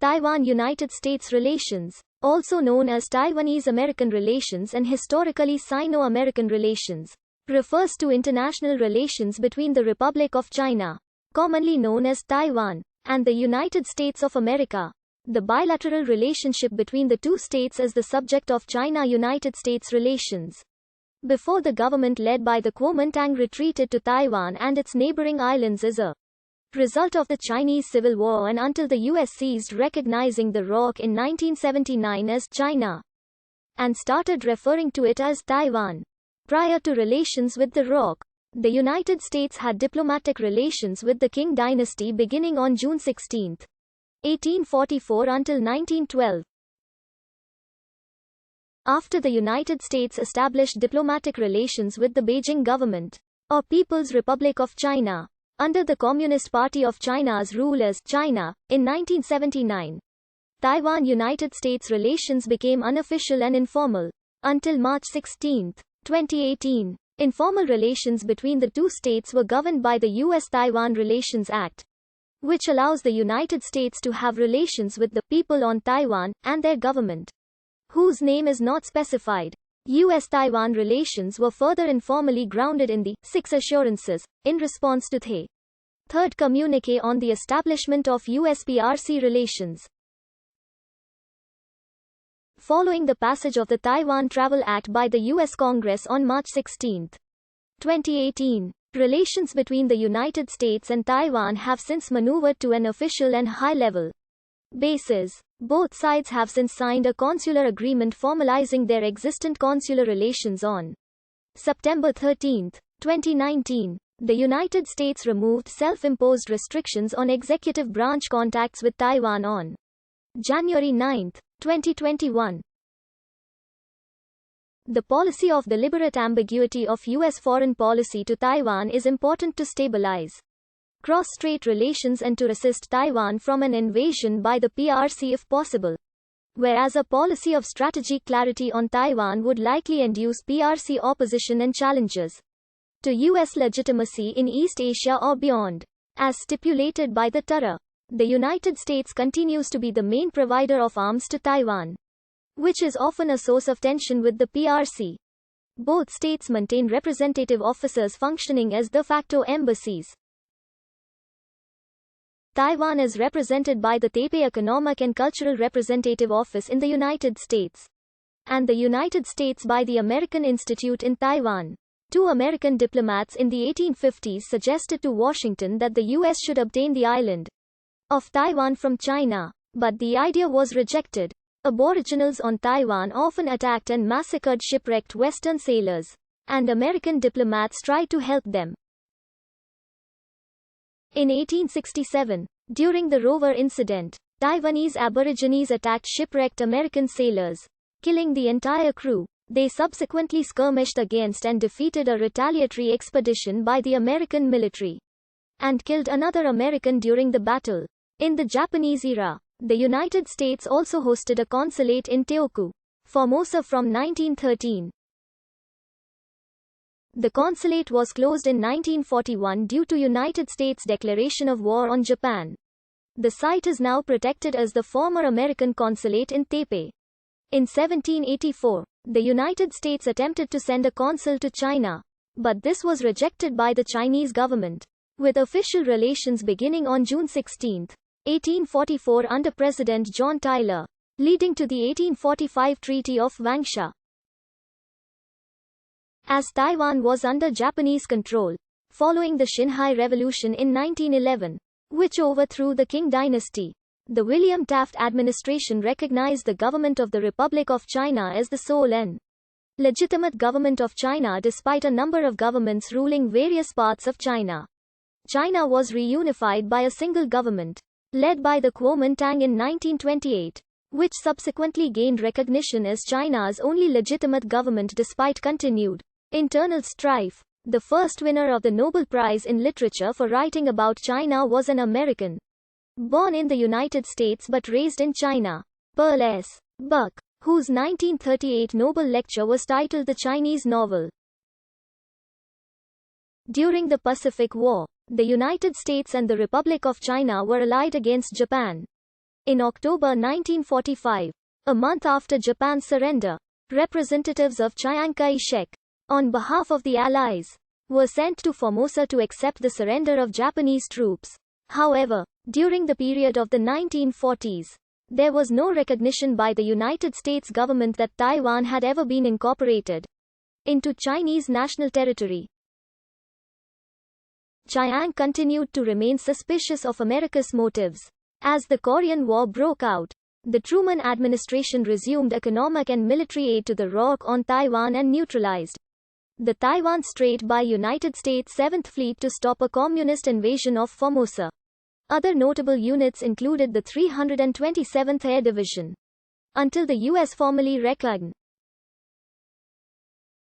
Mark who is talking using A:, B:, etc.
A: Taiwan United States relations, also known as Taiwanese-American relations and historically Sino-American relations, refers to international relations between the Republic of China, commonly known as Taiwan, and the United States of America. The bilateral relationship between the two states is the subject of China-United States relations. Before the government led by the Kuomintang retreated to Taiwan and its neighboring islands as a result of the Chinese Civil War and until the US ceased recognizing the ROC in 1979 as China and started referring to it as Taiwan. Prior to relations with the ROC, the United States had diplomatic relations with the Qing dynasty beginning on June 16, 1844 until 1912. After the United States established diplomatic relations with the Beijing government, or People's Republic of China, under the Communist Party of China's rule as China, in 1979, Taiwan-United States relations became unofficial and informal. Until March 16, 2018, informal relations between the two states were governed by the U.S.-Taiwan Relations Act, which allows the United States to have relations with the people on Taiwan and their government, whose name is not specified. U.S.-Taiwan relations were further informally grounded in the Six Assurances, in response to the Third Communique on the establishment of U.S.-PRC relations. Following the passage of the Taiwan Travel Act by the U.S. Congress on March 16, 2018, relations between the United States and Taiwan have since maneuvered to an official and high-level basis. Both sides have since signed a consular agreement formalizing their existent consular relations on September 13, 2019. The United States removed self-imposed restrictions on executive branch contacts with Taiwan on January 9, 2021. The policy of deliberate ambiguity of U.S. foreign policy to Taiwan is important to stabilize cross-strait relations and to resist Taiwan from an invasion by the PRC if possible. Whereas a policy of strategic clarity on Taiwan would likely induce PRC opposition and challenges to U.S. legitimacy in East Asia or beyond. As stipulated by the TURA, the United States continues to be the main provider of arms to Taiwan, which is often a source of tension with the PRC. Both states maintain representative officers functioning as de facto embassies. Taiwan is represented by the Taipei Economic and Cultural Representative Office in the United States, and the United States by the American Institute in Taiwan. Two American diplomats in the 1850s suggested to Washington that the U.S. should obtain the island of Taiwan from China, but the idea was rejected. Aboriginals on Taiwan often attacked and massacred shipwrecked Western sailors, and American diplomats tried to help them. In 1867, during the Rover incident, Taiwanese Aborigines attacked shipwrecked American sailors, killing the entire crew. They subsequently skirmished against and defeated a retaliatory expedition by the American military, and killed another American during the battle. In the Japanese era, the United States also hosted a consulate in Teoku, Formosa from 1913. The consulate was closed in 1941 due to United States' declaration of war on Japan. The site is now protected as the former American consulate in Taipei. In 1784, the United States attempted to send a consul to China, but this was rejected by the Chinese government, with official relations beginning on June 16, 1844 under President John Tyler, leading to the 1845 Treaty of Wangsha. As Taiwan was under Japanese control, following the Xinhai Revolution in 1911, which overthrew the Qing dynasty, the William Taft administration recognized the government of the Republic of China as the sole and legitimate government of China despite a number of governments ruling various parts of China. China was reunified by a single government, led by the Kuomintang in 1928, which subsequently gained recognition as China's only legitimate government despite continued internal strife. The first winner of the Nobel Prize in Literature for writing about China was an American, born in the United States but raised in China, Pearl S. Buck, whose 1938 Nobel lecture was titled The Chinese Novel. During the Pacific War, the United States and the Republic of China were allied against Japan. In October 1945, a month after Japan's surrender, representatives of Chiang Kai-shek, on behalf of the Allies, were sent to Formosa to accept the surrender of Japanese troops. However, during the period of the 1940s, there was no recognition by the United States government that Taiwan had ever been incorporated into Chinese national territory. Chiang continued to remain suspicious of America's motives. As the Korean War broke out, the Truman administration resumed economic and military aid to the ROC on Taiwan and neutralized the Taiwan Strait by United States 7th Fleet to stop a communist invasion of Formosa. Other notable units included the 327th Air Division. Until the U.S. formally recognized